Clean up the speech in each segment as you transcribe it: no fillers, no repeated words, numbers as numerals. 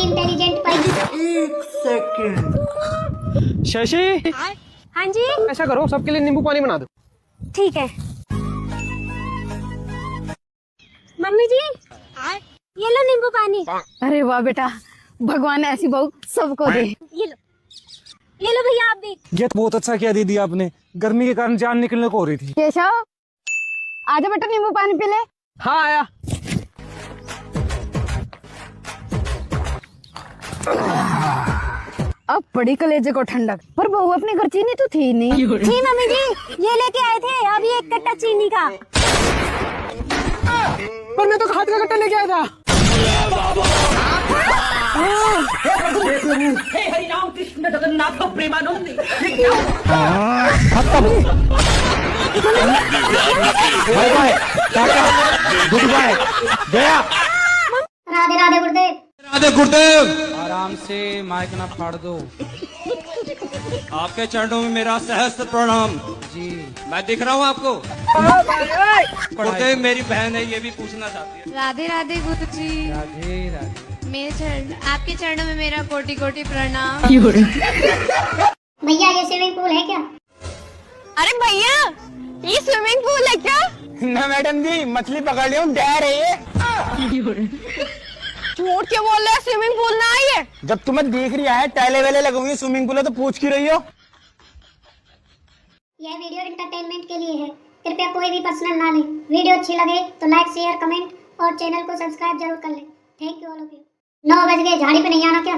Intelligent पाई। एक second. Shashi, हाँ जी, ऐसा करो सबके लिए नींबू पानी बना दो। ठीक है। मम्मी जी, ये लो नींबू पानी। अरे वाह बेटा, भगवान ऐसी बहू सबको दे। ये लो भैया आप भी। ये तो बहुत अच्छा किया दीदी आपने, गर्मी के कारण जान निकलने को हो रही थी। केशव, आजा बेटा नींबू पानी पी ले। हाँ आया। अब पड़ी कलेजे को ठंडक, पर बहू अपनी घर चीनी तो थी नहीं। थी मम्मी जी, ये लेके आए थे अभी एक कट्टा चीनी का। पर मैं तो खाद का कट्टा लेके आया था। हे Hari Ram Krishna Jagannath Premanand. Bye bye, tata, goodbye, गया। राधे राधे गुरुदेव। राधे गुरुदेव। आराम से माइक ना फाड़ दो। आपके चरणों में मेरा सहस्त्र प्रणाम जी। मैं दिख रहा हूँ आपको? गुरुदेव मेरी बहन है, ये भी पूछना चाहती है। राधे राधे गुरु जी। राधे राधे। मेरे चरण, आपके चरणों में मेरा कोटि कोटि प्रणाम। भैया ये स्विमिंग पूल है क्या? अरे भैया, ये स्विमिंग पूल है क्या? ना मैडम जी, मछली पकड़ लियो, डर है। झूठ क्यों बोल रहे हैं? स्विमिंग पूल ना आई है। जब तुम्हें देख रही है टाइले वेले लगूंगी, स्विमिंग पूल है तो पूछ क्यों रही हो? यह वीडियो एंटरटेनमेंट के लिए है, कृपया कोई भी पर्सनल ना ले। वीडियो अच्छी लगे तो लाइक शेयर कमेंट और चैनल को सब्सक्राइब जरूर कर ले। Thank you all of you. 9 बज गए, झाड़ी पे नहीं आना क्या?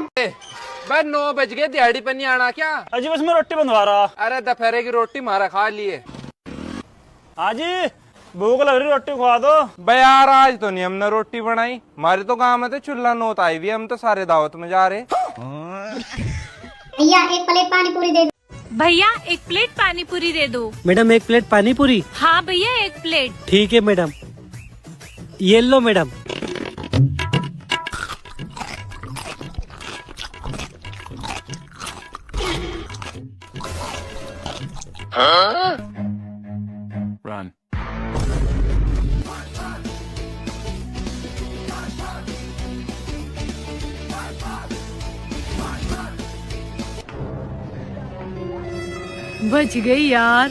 भाई 9 बज गए, दिहाड़ी पर नहीं आना क्या? अजी बस मैं रोटी बनवा रहा। अरे दोपहर की रोटी मारा खा लिए। हाँ जी, भूख लग रही, रोटी खवा दो। भाई यार आज तो नहीं हमने रोटी बनाई, हमारे तो गाँव में तो चूल्हा नोत आई हुई, हम तो सारे दावत में जा रहे। भैया एक प्लेट पानी पूरी दे दो। भैया एक प्लेट पानी पूरी दे दो। मैडम एक प्लेट पानी पूरी। हाँ भैया एक प्लेट। ठीक है मैडम, ये लो मैडम। Run. बच गई यार।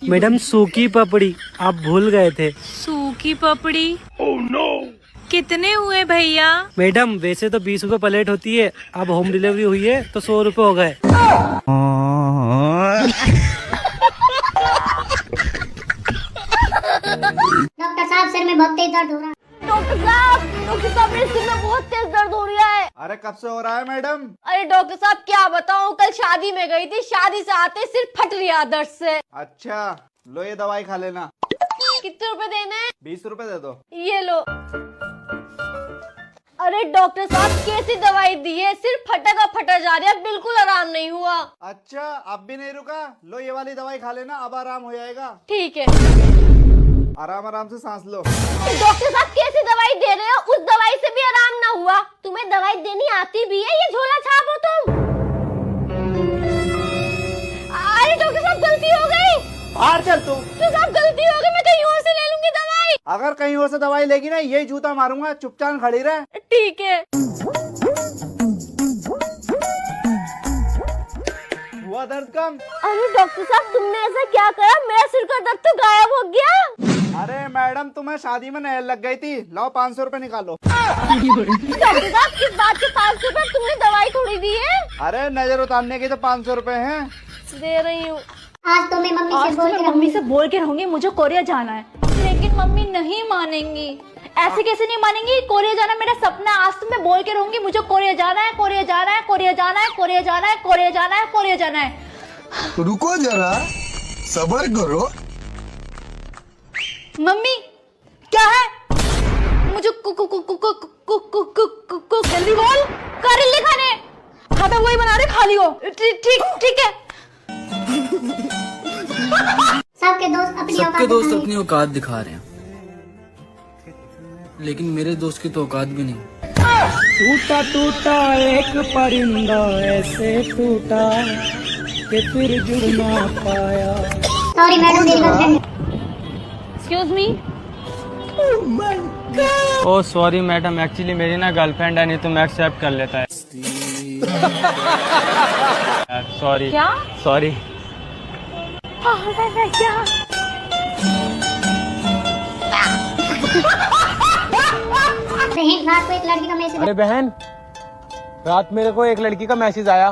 मैडम सूखी पपड़ी आप भूल गए थे। सूखी पपड़ी। oh, no. कितने हुए भैया? मैडम वैसे तो 20 रुपए प्लेट होती है, अब होम डिलीवरी हुई है तो 100 रुपए हो गए। डॉक्टर साहब सिर में बहुत तेज दर्द हो रहा है। डॉक्टर साहब मेरे सिर में बहुत तेज दर्द हो रहा है। अरे कब से हो रहा है मैडम? अरे डॉक्टर साहब क्या बताऊं, कल शादी में गई थी, शादी से आते सिर फट रहा दर्द से। अच्छा लो ये दवाई खा लेना। कितने रुपए देने हैं? 20 रुपए दे दो। ये लो। अरे डॉक्टर साहब कैसी दवाई दी है, सिर्फ फटा का फटा जा रहा है, बिल्कुल आराम नहीं हुआ। अच्छा अब भी नहीं रुका, लो ये वाली दवाई खा लेना, अब आराम हो जाएगा। ठीक है। आराम आराम से सांस लो। डॉक्टर साहब कैसी दवाई दे रहे हो, उस दवाई से भी आराम ना हुआ। तुम्हें दवाई देनी आती भी है, ये झोला छाप हो तुम। अरे डॉक्टर साहब गलती हो गई। बाहर चल तू। डॉक्टर साहब गलती हो गई, मैं कहीं और से ले लूंगी दवाई। अगर कहीं और से दवाई लेगी ना, यही जूता मारूंगा, चुपचाप खड़ी रहे। ठीक है। हुआ दर्द कम? अरे डॉक्टर साहब तुमने ऐसा क्या करा, मेरा सिर का दर्द तो गायब हो गया। अरे मैडम तुम्हें शादी में नहर लग गई थी, लाओ 500 रुपए निकालो। डॉक्टर साहब किस बात के 500 रुपए, तुमने दवाई थोड़ी दी है। अरे नजर उतारने के तो 500 रुपए हैं। दे रही हूँ। आज तो मैं मम्मी से बोल के रहूंगी मुझे कोरिया जाना है। लेकिन मम्मी नहीं मानेंगी। ऐसे कैसे नहीं मानेंगी? कोरिया जाना मेरा सपना। आज तो मैं बोल के रहूंगी मुझे कोरिया जाना है, कोरिया जाना है, कोरिया जाना है, कोरिया जाना है, कोरिया जाना है, कोरिया जाना है। रुको जरा, सब्र करो। मम्मी क्या है? मुझे जल्दी बोल। करेले खाने। हाँ मैं वही बना रहे, खा लियो। ठीक है। सबके दोस्त अपनी औकात दिखा रहे हैं, लेकिन मेरे दोस्त की तो औकात भी नहीं। टूटा टूटा एक परिंदा ऐसे टूटा कि फिर जुड़ ना पाया। सॉरी मैडम, मेरी girlfriend. Excuse me. Oh sorry madam, actually मेरी ना गर्लफ्रेंड है, नहीं तो मैं एक्सेप्ट कर लेता है। सॉरी। क्या? सॉरी। क्या? बहन रात को एक लड़की का मैसेज। अरे बहन, रात मेरे को एक लड़की का मैसेज आया।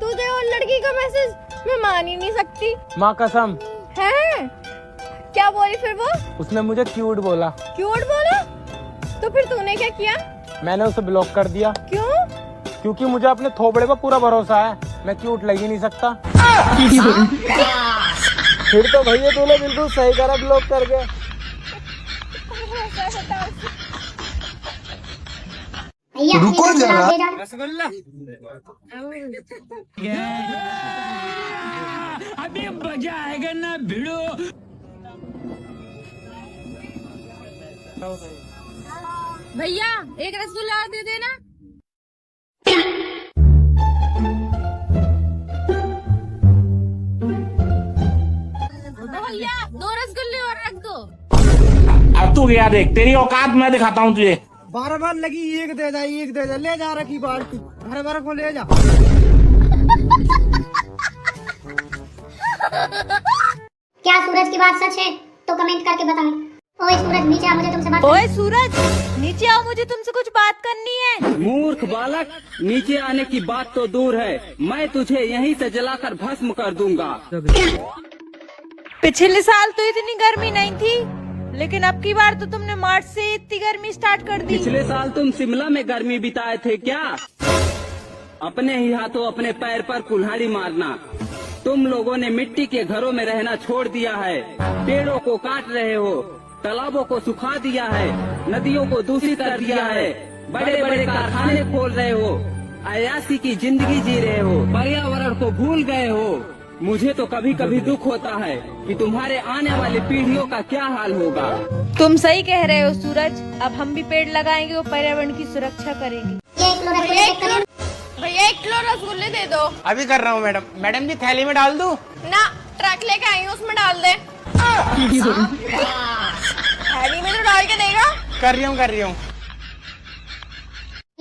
तुझे और लड़की का मैसेज मैं मान ही नहीं सकती। माँ कसम। हैं? क्या बोली फिर वो? उसने मुझे क्यूट बोला। क्यूट बोला? तो फिर तूने क्या किया? मैंने उसे ब्लॉक कर दिया। क्यों? क्योंकि मुझे अपने थोबड़े पर पूरा भरोसा है, मैं क्यूट लग ही नहीं सकता। फिर तो भैया तूने बिल्कुल सही करा ब्लॉक करके। भैया रुको जरा। रसगुल्ला अभी मजा आएगा ना भिड़ो। भैया एक रसगुल्ला और दे देना। भैया 2 रसगुल्ले और रख दो। अब तू गया देख, तेरी औकात मैं दिखाता हूँ तुझे। बार बार लगी एक दे जा, एक दे जा, ले जा रखी बाल्टी, भर भर को ले जा। क्या सूरज की बात सच है तो कमेंट करके बताएं। ओए सूरज नीचे आ, मुझे तुमसे बात ओए सूरज नीचे आओ, मुझे तुमसे कुछ बात करनी है। मूर्ख बालक, नीचे आने की बात तो दूर है, मैं तुझे यहीं से जलाकर भस्म कर दूंगा। पिछले साल तो इतनी गर्मी नहीं थी, लेकिन अब की बार तो तुमने मार्च से इतनी गर्मी स्टार्ट कर दी। पिछले साल तुम शिमला में गर्मी बिताए थे क्या? अपने ही हाथों अपने पैर पर कुल्हाड़ी मारना। तुम लोगों ने मिट्टी के घरों में रहना छोड़ दिया है, पेड़ों को काट रहे हो, तालाबों को सुखा दिया है, नदियों को दूषित कर दिया है, बड़े बड़े कारखाने खोल रहे हो, अयासी की जिंदगी जी रहे हो, पर्यावरण को भूल गए हो। मुझे तो कभी कभी दुख होता है कि तुम्हारे आने वाली पीढ़ियों का क्या हाल होगा। तुम सही कह रहे हो सूरज, अब हम भी पेड़ लगाएंगे और पर्यावरण की सुरक्षा करेंगे। भैया 1 किलो रसगुल्ले दे दो। अभी कर रहा हूँ मैडम। मैडम जी थैली में डाल दूँ? ना, ट्रक लेके आई हूँ, उसमें डाल दे। थैली में तो डाल के देगा। कर रही हूँ।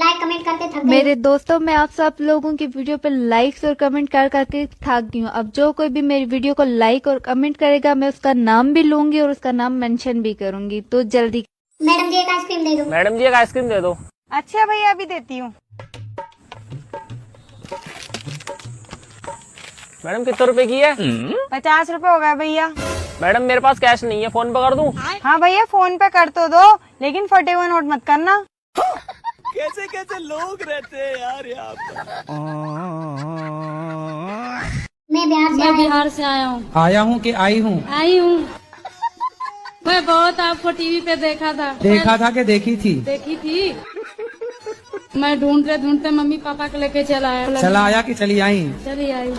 लाइक कमेंट करके थक गए। मेरे दोस्तों, मैं आप सब लोगों की वीडियो पे लाइक्स और कमेंट कर करके थक गई हूँ। अब जो कोई भी मेरी वीडियो को लाइक और कमेंट करेगा, मैं उसका नाम भी लूंगी और उसका नाम मेंशन भी करूंगी। तो जल्दी। मैडम जी एक आइसक्रीम दे दो। मैडम जी एक आइसक्रीम दे दो। अच्छा भैया अभी देती हूँ। मैडम कितने रुपए की है? 50 रुपए हो गए भैया। मैडम मेरे पास कैश नहीं है, फोन पे कर दूं? हाँ भैया फोन पे कर तो दो, लेकिन फटे हुए नोट मत करना। कैसे कैसे लोग रहते हैं यार यहाँ पर। मैं बिहार से आया हूँ। आया हूँ कि आई हूँ? आई हूँ। मैं बहुत आपको टीवी पे देखा था। देखा था कि देखी थी? देखी थी। मैं ढूंढते ढूंढते मम्मी पापा को लेके चला आया कि चली आई? चली आई।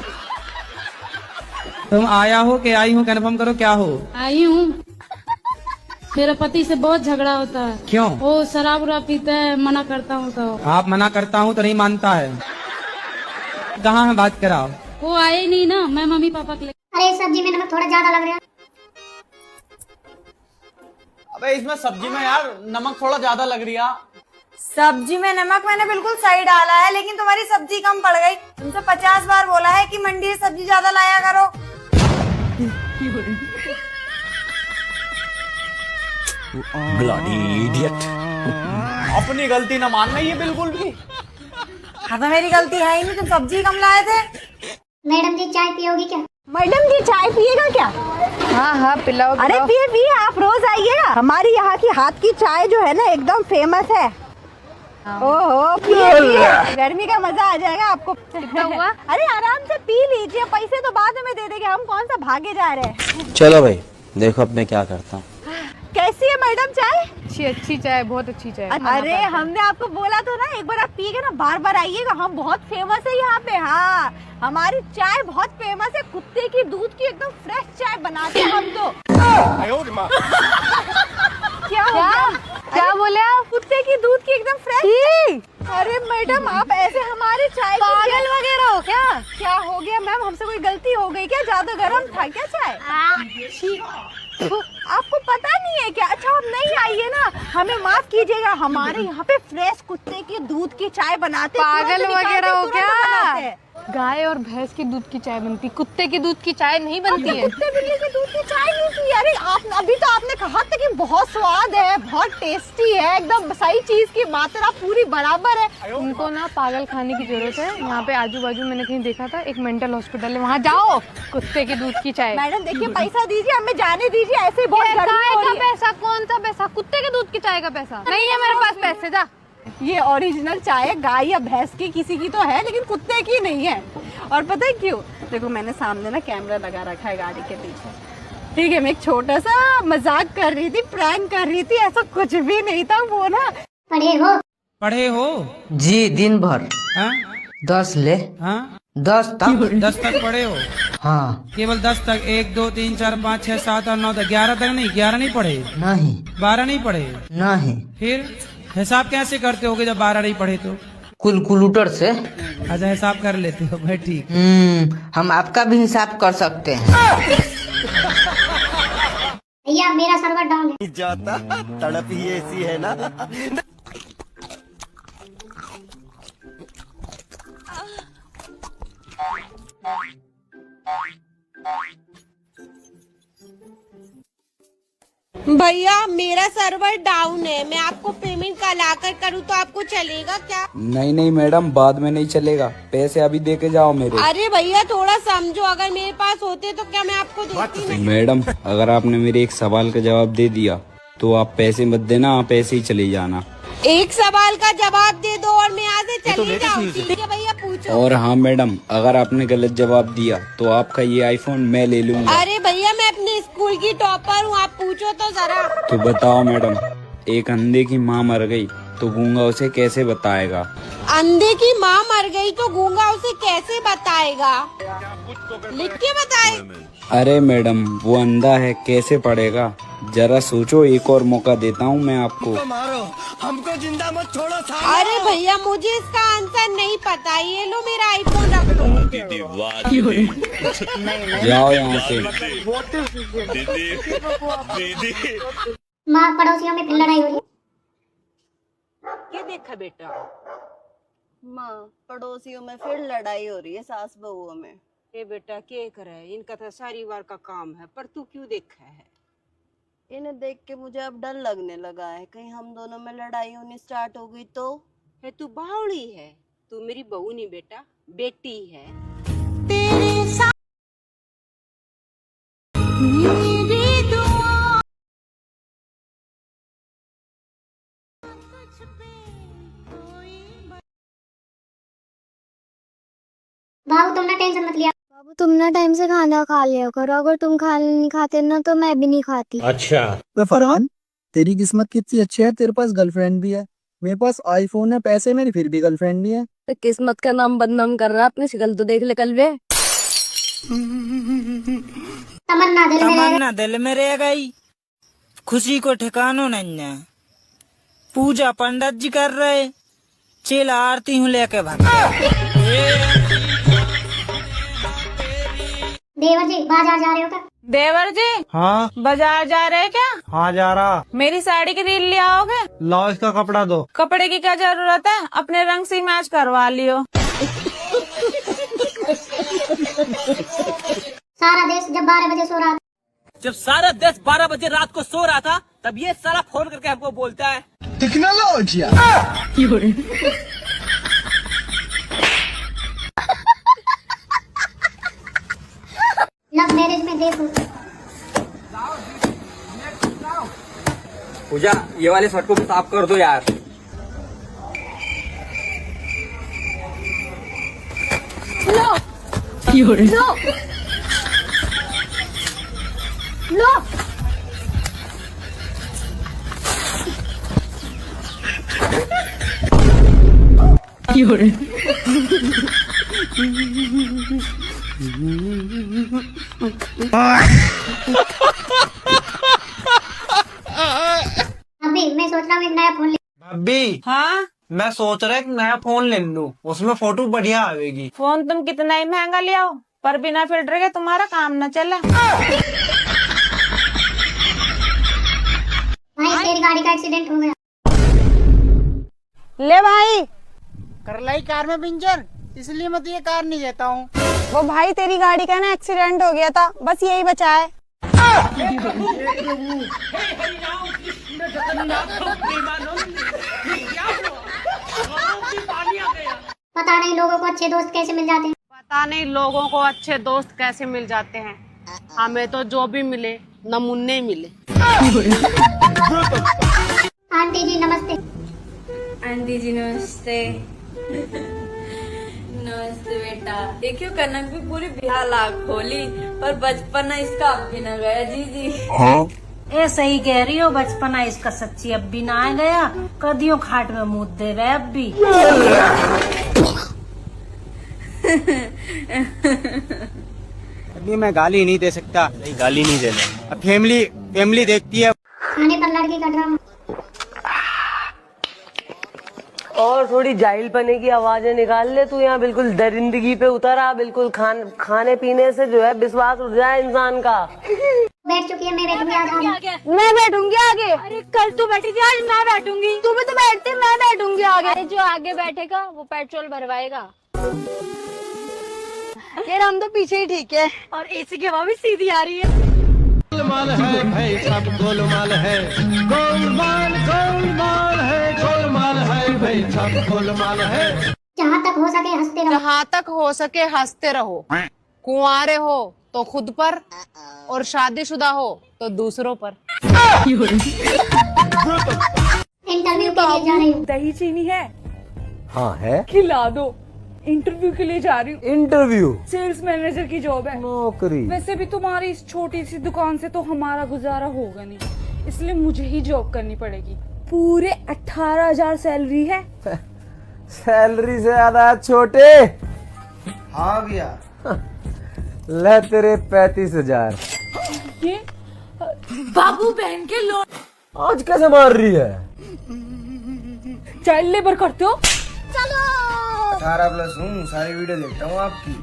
तुम आया हो कि आई हूँ, कन्फर्म करो क्या हो? आई हूँ। मेरे पति से बहुत झगड़ा होता है। क्यों? वो शराब उराब पीते हैं, मना करता हूँ तो। आप मना करता हूँ तो नहीं मानता है। कहाँ है बात कराओ? वो आए नहीं ना, मैं मम्मी पापा के लिए। अरे सब्जी में नमक थोड़ा ज्यादा लग रहा है। अबे इसमें सब्जी में यार नमक थोड़ा ज्यादा लग रही है। सब्जी में नमक मैंने बिल्कुल सही डाला है, लेकिन तुम्हारी सब्जी कम पड़ गई। तुमसे 50 बार बोला है कि मंडी से सब्जी ज्यादा लाया करो। अपनी गलती न मानना ये बिल्कुल भी। हाँ तो मेरी गलती है ही नहीं, तुम सब्जी कम लाए थे। मैडम जी चाय पियोगी क्या? मैडम जी चाय पिएगा क्या? हाँ पिलाओ। अरे पिए, आप रोज आइएगा। हमारी यहाँ की हाथ की चाय जो है ना एकदम फेमस है। ओहो पिए, गर्मी का मजा आ जाएगा आपको। कितना हुआ? अरे आराम से पी लीजिए, पैसे तो बाद में दे देंगे, हम कौन सा भागे जा रहे हैं। चलो भाई देखो अब मैं क्या करता हूँ। कैसी है मैडम चाय? अच्छी चाय, बहुत अच्छी चाय। अरे हमने आपको बोला तो ना, एक बार आप पिएगा ना बार बार आइएगा, हम बहुत फेमस है यहाँ पे। हाँ हमारी चाय बहुत फेमस है, कुत्ते की दूध की एकदम फ्रेश चाय बनाते हैं हम तो। क्या बोले आप? कुत्ते की दूध की एकदम फ्रेश। अरे मैडम आप ऐसे हमारी चाय पागल वगैरह हो क्या? क्या हो गया मैम, हमसे कोई गलती हो गई क्या? ज्यादा गर्म था क्या चाय? आपको पता नहीं है क्या? अच्छा आप नहीं आइए ना, हमें माफ कीजिएगा, हमारे यहाँ पे फ्रेश कुत्ते की दूध की चाय बनाते। पागल वगैरह हो क्या? गाय और भैंस के दूध की चाय बनती, कुत्ते की दूध की चाय नहीं बनती है। कुत्ते बिल्ली के दूध की चाय नहीं थी। अरे आप अभी तो आपने कहा था कि बहुत स्वाद है, बहुत टेस्टी है, एकदम सही चीज की मात्रा पूरी बराबर है। उनको ना पागल खाने की जरूरत है। यहाँ पे आजू बाजू मैंने कहीं देखा था, एक मेंटल हॉस्पिटल है, वहाँ जाओ। कुत्ते के दूध की चाय। मैडम देखिए, पैसा दीजिए, हमें जाने दीजिए, ऐसे बहुत गर्मी हो रही है। पैसा? कौन सा पैसा? कुत्ते के दूध की चाय का पैसा नहीं है मेरे पास पैसे। जा, ये ओरिजिनल चाय है, गाय या भैंस की किसी की तो है, लेकिन कुत्ते की नहीं है। और पता है क्यों? देखो मैंने सामने ना कैमरा लगा रखा है गाड़ी के पीछे, ठीक है? मैं एक छोटा सा मजाक कर रही थी, प्रैंक कर रही थी, ऐसा कुछ भी नहीं था। वो ना पढ़े हो जी, दिन भर। 10 ले। 10 तक। 10 तक पढ़े हो? हाँ। केवल 10 तक? 1 2 3 4 5 6 7 8 9 10 11 तक नहीं? 11 नहीं पढ़े? नहीं। 12 नहीं पढ़े? नहीं। फिर हिसाब कैसे करते होगे जब 12 नहीं पढ़े तो? कैलकुलेटर से। अच्छा, हिसाब कर लेते हो भाई, ठीक। हम आपका भी हिसाब कर सकते हैं। भैया मेरा सर्वर डाउन है। जाता तड़प ही ऐसी है ना। भैया मेरा सर्वर डाउन है, मैं आपको पेमेंट कल आकर करूँ तो आपको चलेगा क्या? नहीं मैडम, बाद में नहीं चलेगा, पैसे अभी दे के जाओ मेरे। अरे भैया थोड़ा समझो, अगर मेरे पास होते तो क्या मैं आपको देती नहीं? मैडम, अगर आपने मेरे एक सवाल का जवाब दे दिया तो आप पैसे मत देना, आप ऐसे ही चले जाना। एक सवाल का जवाब दे दो और मैं यहाँ से चली जाऊँ, ठीक है भैया? पूछो। और हाँ मैडम, अगर आपने गलत जवाब दिया तो आपका ये आईफोन मैं ले लूंगा। अरे भैया मैं अपने स्कूल की टॉपर हूँ, आप पूछो तो जरा। तो बताओ मैडम, एक अंधे की माँ मर गई तो गूंगा उसे कैसे बताएगा? अंधे की माँ मर गई तो गूंगा उसे कैसे बताएगा? लिख के बताए। अरे मैडम, वो अंधा है, कैसे पढ़ेगा? जरा सोचो, एक और मौका देता हूँ मैं आपको। मारो, हमको जिंदा मत छोड़ो। अरे भैया मुझे इसका आंसर नहीं पता, ये लो मेरा आईफोन रख दो। जाओ यहाँ से। माँ पड़ोसियों में फिर लड़ाई हो रही है। क्या देखा बेटा? माँ, पड़ोसियों में फिर लड़ाई हो रही है सास बहुओं में। ए बेटा क्या करे, इनका तो सारी बार का काम है, पर तू क्यों देखा है? इन्हें देख के मुझे अब डर लगने लगा है, कहीं हम दोनों में लड़ाई होनी स्टार्ट हो गई तो। है तू बावड़ी है, तू मेरी बहू नहीं बेटा, बेटी है। तेरे साथ मेरी दुआ। बाबू तुम ना टेंशन मत लिया। बाबू तुम ना टाइम से खाना खा लिया करो, अगर तुम खाना नहीं खाते ना तो मैं भी नहीं खाती। अच्छा। फरहान, तेरी किस्मत कितनी अच्छी है, तेरे पास गर्लफ्रेंड भी है, मेरे पास आईफोन है, पैसे मेरी, फिर भी गर्लफ्रेंड नहीं है। तो किस्मत का नाम बदनाम कर रहा, अपनी शक्ल तो देख ले कल वे। तमन्ना दिल में रह गई, खुशी को ठिकानों नहीं है। पूजा पंडित जी कर रहे, चेला आरती हूँ लेके भाग। देवर जी बाजार जा रहे हो क्या? देवर जी, हाँ बाजार जा रहे हैं क्या? हाँ जा रहा। मेरी साड़ी की रील ले आओगे? लाओ इसका कपड़ा दो। कपड़े की क्या जरूरत है, अपने रंग से मैच करवा लियो। सारा देश जब 12 बजे सो रहा था। जब सारा देश 12 बजे रात को सो रहा था, तब ये सारा फोन करके हमको बोलता है टेक्नोलॉजी। लव मैरिज में देखो। पूजा, ये वाले शर्ट को भी साफ कर दो यार। लो लो लो। अभी मैं सोच रहा हूँ एक नया फोन ले। भाभी, हाँ मैं सोच रहा एक नया फोन ले लूं, उसमें फोटो बढ़िया आवेगी। फोन तुम कितना ही महंगा ले आओ, पर बिना फिल्टर के तुम्हारा काम न चला। तेरी गाड़ी का एक्सीडेंट हो गया। ले भाई, कर लाई कार में पिंचर, इसलिए मैं तुझे कार नहीं देता हूँ। वो भाई तेरी गाड़ी का ना एक्सीडेंट हो गया था, बस यही बचा है। पता नहीं लोगों को अच्छे दोस्त कैसे मिल जाते हैं। पता नहीं लोगों को अच्छे दोस्त कैसे मिल जाते हैं। हमें तो जो भी मिले नमूने मिले। आंटी जी नमस्ते। आंटी जी नमस्ते। नमस्ते बेटा। देखियो कनक भी पूरी बिहार लाख खोली पर बचपना इसका अब भी न गया। जी जी ए सही कह रही हो, बचपना इसका सच्ची अब भी ना गया। कदियों खाट में मुँह दे रहे अब भी। अभी मैं गाली नहीं दे सकता। नहीं गाली नहीं देना, अब फैमिली देखती है। खाने पर लड़की का ड्रामा। और थोड़ी जाहिल पने की आवाजें निकाल ले तू। यहाँ बिल्कुल दरिंदगी पे उतरा, बिल्कुल खाने पीने से जो है विश्वास उठ जाए इंसान का। बैठ चुकी है, मैं बैठूंगी आगे। मैं बैठूंगी आगे। अरे कल तू बैठी थी, आज मैं बैठूंगी। तू भी तो बैठती, मैं बैठूंगी आगे। अरे जो आगे बैठेगा वो पेट्रोल भरवाएगा। यार हम तो पीछे ही ठीक है। और एसी की हवा भी सीधी आ रही है। गोलमाल है भाई, सब गोलमाल है। गोलमाल गोलमाल है, गोलमाल है भाई, सब गोलमाल है। जहाँ तक हो सके हंसते रहो। जहाँ तक हो सके हंसते रहो। कुंवारे हो तो खुद पर, और शादीशुदा हो तो दूसरों पर। इंटरव्यू के लिए जा रही हूँ। दही चीनी है? हाँ है। खिला दो। इंटरव्यू के लिए जा रही हूँ। इंटरव्यू? सेल्स मैनेजर की जॉब है। नौकरी? वैसे भी तुम्हारी इस छोटी सी दुकान से तो हमारा गुजारा होगा नहीं, इसलिए मुझे ही जॉब करनी पड़ेगी। पूरे 18,000 सैलरी है। सैलरी से ज्यादा छोटे। हाँ भैया। ले तेरे 35,000। ये बाबू बहन के लोन। आज कैसे मार रही है? चाइल्ड लेबर करते हो? 18+ हूँ, सारी वीडियो देखता हूँ आपकी।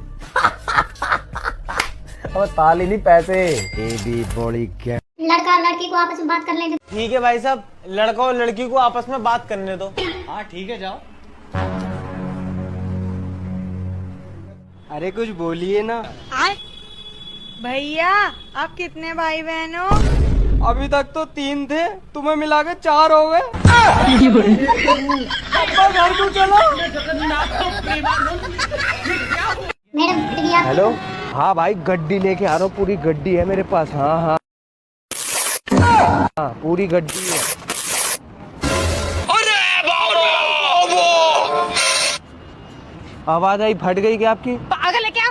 अब ताली नहीं पैसे। बेबी बॉडी क्या? लड़का और लड़की को आपस में बात कर लेंगे। ठीक है भाई साहब, लड़का और लड़की को आपस में बात करने दो। हाँ ठीक है, जाओ। अरे कुछ बोलिए ना। भैया आप कितने भाई बहन हो? अभी तक तो 3 थे, तुम्हें मिला के 4 हो गए। अब्बा घर को चलो। Madam hello. हाँ भाई गड्डी लेके आ रहा हूँ, पूरी गड्डी है मेरे पास। हाँ हाँ हाँ पूरी गड्डी है। आवाज आई, फट गई क्या आपकी? पागल है क्या?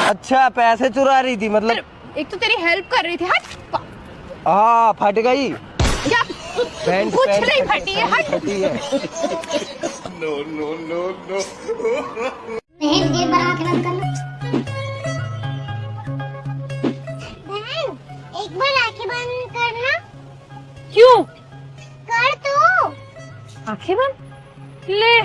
अच्छा पैसे चुरा रही थी मतलब? एक तो तेरी हेल्प कर रही थी। हट। हाँ फट गई। पैंट कुछ नहीं फटी है। हट। फटी है। बहन एक बार आंखें बंद करना। बहन एक बार आंखें बंद करना। क्यों? कर तू। आंखें बंद ले।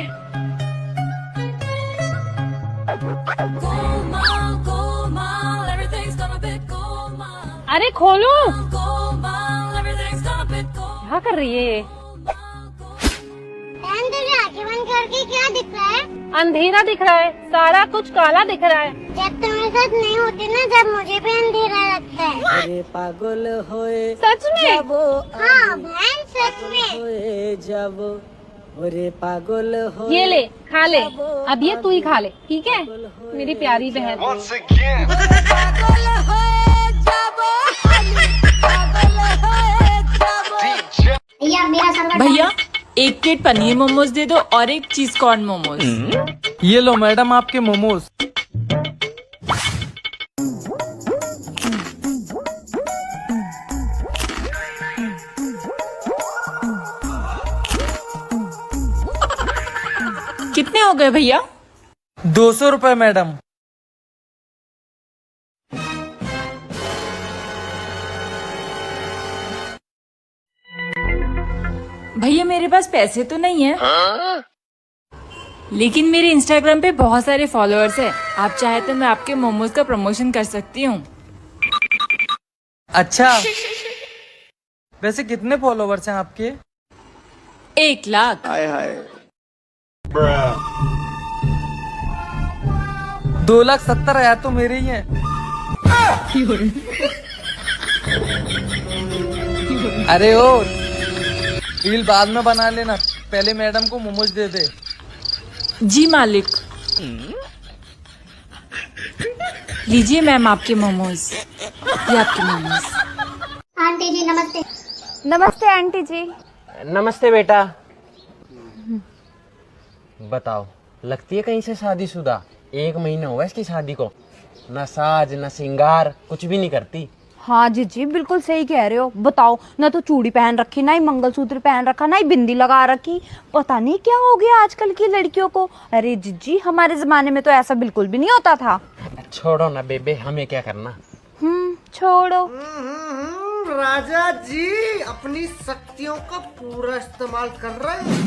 अरे खोलो। क्या कर रही है ये? तुझे आंखें बंद करके क्या दिख रहा है? अंधेरा दिख रहा है, सारा कुछ काला दिख रहा है। जब तुम मेरे साथ नहीं होती ना, जब मुझे भी अंधेरा लगता है। अरे पागल होए सच में? हाँ बहन सच में। जब अरे पागल हो। ये ले खा ले, अब ये तू ही खा ले, ठीक है मेरी प्यारी बहन। भैया मेरा सर्वर भैया 1 प्लेट पनीर मोमोज दे दो और 1 चीज कॉर्न मोमोज। ये लो मैडम आपके मोमोज। कितने हो गए भैया? 200 रुपए मैडम। भैया मेरे पास पैसे तो नहीं है, लेकिन मेरे इंस्टाग्राम पे बहुत सारे फॉलोअर्स हैं। आप चाहे तो मैं आपके मोमोज का प्रमोशन कर सकती हूँ। अच्छा, वैसे कितने फॉलोवर्स हैं आपके? 1 लाख। हाय हाय। 2,70,000 तो मेरे ही हैं। अरे ओ, रील बाद में बना लेना, पहले मैडम को मोमोज दे दे। जी मालिक। लीजिए मैम आपके मोमोज। ये आपके मोमोज। आंटी जी नमस्ते। नमस्ते आंटी जी। नमस्ते बेटा। बताओ, लगती है कहीं से शादीशुदा? 1 महीना हुआ इसकी शादी को, न साज न सिंगार, कुछ भी नहीं करती। हाँ जीजी बिल्कुल सही कह रहे हो। बताओ, ना तो चूड़ी पहन रखी, ना ही मंगलसूत्र पहन रखा, ना ही बिंदी लगा रखी। पता नहीं क्या हो गया आजकल की लड़कियों को। अरे जीजी, हमारे जमाने में तो ऐसा बिल्कुल भी नहीं होता था। छोड़ो ना बेबे, हमें क्या करना। छोड़ो। राजा जी अपनी शक्तियों का पूरा इस्तेमाल कर रहे हैं।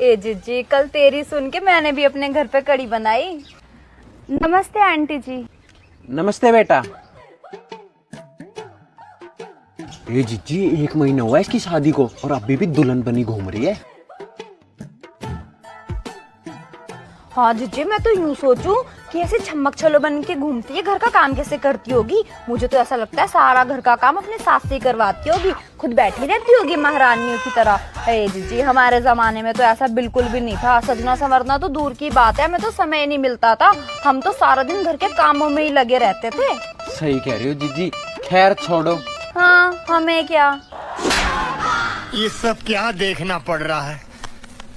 ए जीजी, कल तेरी सुन के मैंने भी अपने घर पे कड़ी बनाई। नमस्ते आंटी जी। नमस्ते बेटा। ये जीजी 1 महीना हुआ इसकी शादी को और अभी भी दुल्हन बनी घूम रही है। हाँ जीजी, मैं तो यूँ सोचूं कि ऐसे छमक छलो बन के घूमती है, घर का काम कैसे करती होगी। मुझे तो ऐसा लगता है सारा घर का काम अपने सास से करवाती होगी, खुद बैठी रहती होगी महारानियों की तरह। अरे जीजी, हमारे जमाने में तो ऐसा बिल्कुल भी नहीं था। सजना संवरना तो दूर की बात है, हमें तो समय नहीं मिलता था। हम तो सारा दिन घर के कामों में ही लगे रहते थे। सही कह रही हो जीजी। खैर छोड़ो। हाँ, हमें क्या। ये सब क्या देखना पड़ रहा है?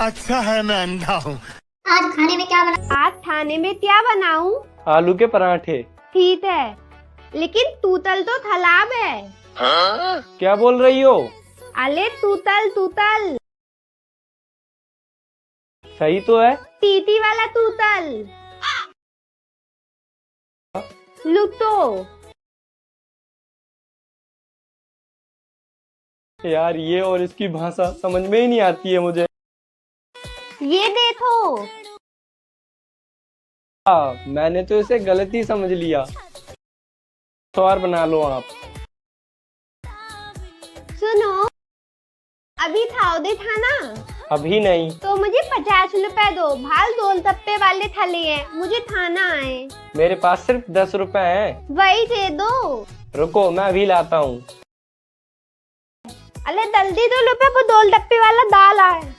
अच्छा है मैं अंधा हूँ। आज खाने में क्या बना? आज खाने में क्या बनाऊं? आलू के पराठे। ठीक है, लेकिन तूतल तो तालाब है। हाँ? क्या बोल रही हो? अरे तूतल तूतल। सही तो है। टीटी वाला तूतल। लुटो। यार ये और इसकी भाषा समझ में ही नहीं आती है मुझे। ये देखो। हाँ, मैंने तो इसे गलत ही समझ लिया। तो और बना लो आप। सुनो, अभी थाउदे था ना? अभी नहीं। तो मुझे 50 रुपए दो, भाल गोल गप्पे वाले थले हैं, मुझे थाना है। मेरे पास सिर्फ 10 रुपए हैं। वही दे दो। रुको, मैं अभी लाता हूँ। अरे जल्दी दो रुपए, वो गोल गप्पे वाला दाल आए।